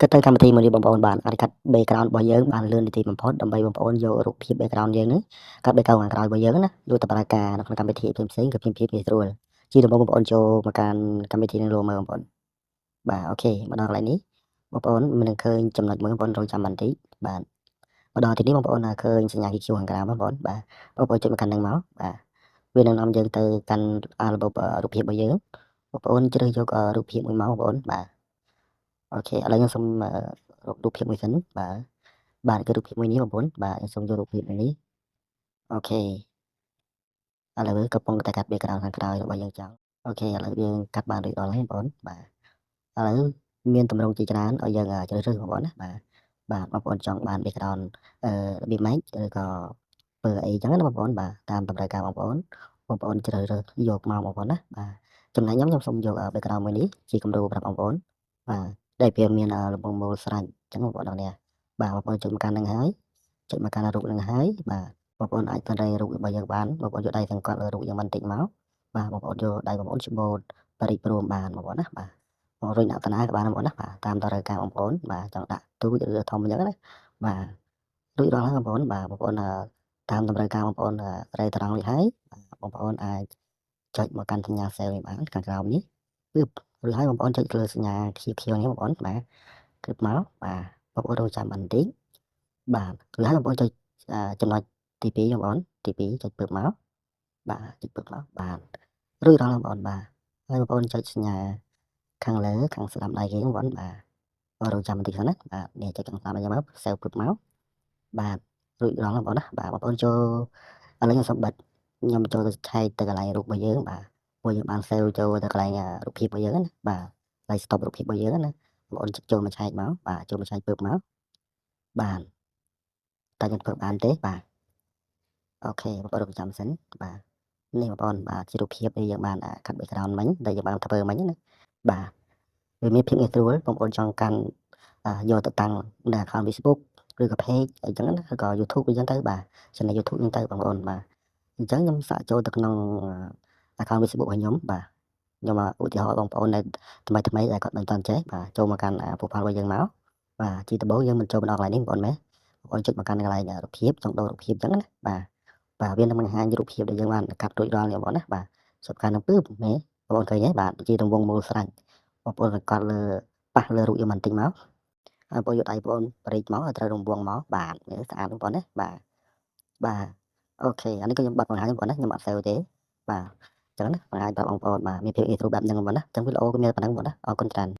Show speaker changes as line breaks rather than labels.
គិតទៅកម្មវិធីមួយនេះបងប្អូនបាទអាចកាត់ background របស់យើងបានលឿននាទីបំផុតដើម្បីបងប្អូនយករូបភាព background យើងហ្នឹងកាត់ background ខាងក្រោយរបស់យើងណាយកទៅប្រើការនៅក្នុងកម្មវិធីផ្សេងៗក៏មានភាពងាយស្រួលជាដំបូងបងប្អូនចូលមកកាន់កម្មវិធីនឹងលោកមើលបងប្អូនបាទអូខេមកដល់កន្លែងនេះបងប្អូនមិននឹងឃើញចំណុចមួយបងប្អូនរងចាំបន្តិចបាទមកដល់ទីនេះបងប្អូនឃើញសញ្ញា QQ ខាងក្រៅបងប្អូនបាទបងប្អូនចុចមកកាន់នឹងមកបាទវានឹងនាំយើងទៅកាន់របបរូបភាពរបស់យើងបងប្អូនជ្រើសយករូបភាពមួយមកបងប្អូនបាទអូខេឥឡូវខ្ញុំសូមរូបភាពមួយសិនបាទគឺរូបភាពមួយនេះបងប្អូនបាទខ្ញុំសូមយករូបភាពនេះអូខេឥឡូវកំពុងតែកាត់ background ខាងក្រោយរបស់យើងចង់អូខេឥឡូវយើងកាត់បានរួចរាល់ហើយបងប្អូនបាទឥឡូវមានតម្រងជាច្រើនឲ្យយើងជ្រើសរើសបងប្អូនណាបាទបងប្អូនចង់បាន background របៀបម៉េចឬក៏ពើអីចឹងណាបងប្អូនបាទតាមតម្រូវការបងប្អូនជ្រើសរើសយកមកបងប្អូនណាបាទចំណែកខ្ញុំសូមយក background មួយនេះជាគំរូប្រាប់បងប្អូនបាទដែលវាមានលំងមូលស្រាច់ចឹងបងប្អូនអ្នកបាទបងប្អូនចុចមកកាន់នឹងហើយចុចមកកាន់រូបនឹងហើយបាទបងប្អូនអាចបន្ថែមរូបរបស់យើងបានបងប្អូនយកដៃសង្កត់លើរូបយើងបន្តិចមកបាទបងប្អូនយកដៃបងប្អូនច្បូតបរិព្រមបានបងប្អូនណាបាទបងរុញដាក់តាណាក៏បានបងប្អូនណាបាទតាមតម្រូវការបងប្អូនបាទចង់ដាក់ទូចឬធំអញ្ចឹងណាបាទរួចរាល់ហើយបងប្អូនបាទបងប្អូនតាមតម្រូវការបងប្អូនត្រេះត្រង់រួចហើយបងប្អូនអាចចុចមកកាន់សញ្ញា save នេះបានខាងក្រោមនេះគឺរួចហើយបងប្អូនចុចលើសញ្ញាខៀវៗនេះបងប្អូនបាទគិតមកបាទបងប្អូនរងចាំបន្តិចបាទរួចហើយបងប្អូនចុចចំណុចទី2បងប្អូនទី2ចុចពើមកបាទចុចពើមកបាទរួចរាល់បងប្អូនបាទហើយបងប្អូនចុចសញ្ញាខាងលើខាងស្ដាំដៃគេបងប្អូនបាទរងចាំបន្តិចសិនណាបាទនេះចុចខាងស្ដាំអញ្ចឹងមក save ពើមកបាទរួចរាល់បងប្អូនណាបាទបងប្អូនចូលឥឡូវខ្ញុំសូមបិទខ្ញុំចូលទៅឆែកទៅកន្លែងរូបរបស់យើងបាទពួកយើងបាន save ចូលទៅកន្លែងរូបភាពរបស់យើងណាបាទកន្លែង stop រូបភាពរបស់យើងណាបងប្អូនចូលមកឆែកមកបាទចូលមកឆែកពើមកបាទតែខ្ញុំធ្វើបានទេបាទអូខេបងប្អូនរងចាំសិនបាទនេះបងប្អូនបាទជារូបភាពដែលយើងបានកាត់ background មិញដែលយើងបានធ្វើមិញណាបាទវាមានភាពងាយស្រួលបងប្អូនចង់កាន់យកទៅតាំងនៅ account Facebook ឬក៏ page អីចឹងណាឬក៏ YouTube អីចឹងទៅបាទ channel YouTube ហ្នឹងទៅបងប្អូនបាទអញ្ចឹងខ្ញុំសាកចូលទៅក្នុង account Facebook របស់ខ្ញុំបាទខ្ញុំឧទាហរណ៍បងប្អូនដែលថ្មីដែលគាត់មិនទាន់ចេះបាទចូលមកកាន់ profile របស់យើងមកបាទជាដំបូងយើងមិនចូលមកដល់កន្លែងនេះបងប្អូនមែនបងប្អូនចុចមកកាន់កន្លែងរូបភាពចង់ដូររូបភាពចឹងណាបាទវានឹងបង្ហាញរូបភាពដែលយើងបានកាត់រួចរាល់នេះបងប្អូនណាបាទចុចកាន់នឹងពើមែនបងប្អូនឃើញទេបាទជារង្វង់មូលស្រាច់បងប្អូនកត់លើប៉ះលើរូបយើងបន្តិចមកហើយបងយកដៃបងប្អូនបរិចមកឲ្យត្រូវរង្វង់មកបាទមើលស្អាតបងប្អូនណាបាទអូខេអានេះក៏ខ្ញុំបាត់បង្ហាញបងប្អូនណាខ្ញុំអត់ save ទេបាទអញ្ចឹងណាបង្ហាញប្រាប់បងប្អូនបាទមានភាពងាយស្រួលបែបហ្នឹងបងប្អូនណាអញ្ចឹងវីដេអូក៏មានប៉ុណ្ណឹងបងប្អូនណាអរគុណច្រើន